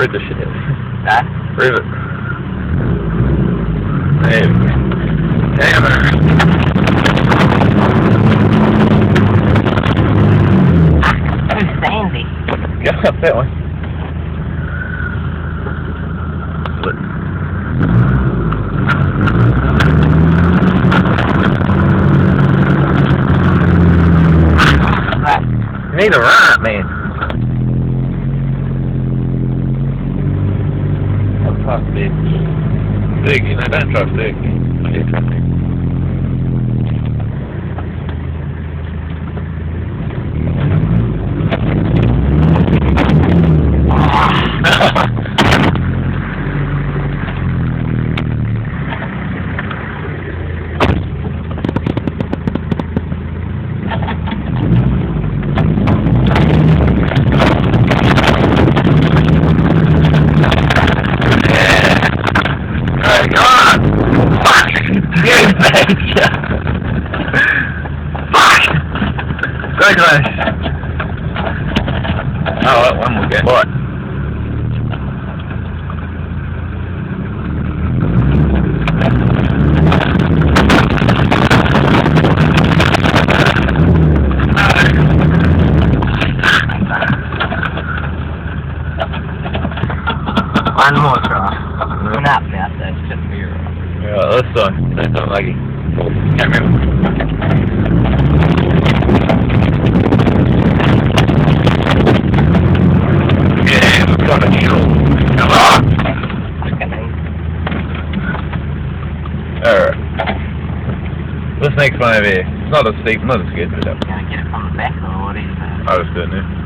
Prove the shit. Huh? Prove it. There we go. Hammer. Too sandy. Go up that way. Look. You need a right, man. Try stick. Stick, you know, don't try stick. Yeah, try stick. Good one. Oh, that one will get what? One more try. We're not about that, just for your... Yeah, this one. That's unlucky. Can't remember. Come on! Alright. This next one over here. It's not as steep, not as good, but Can I get it from the back or what is that? I was doing it.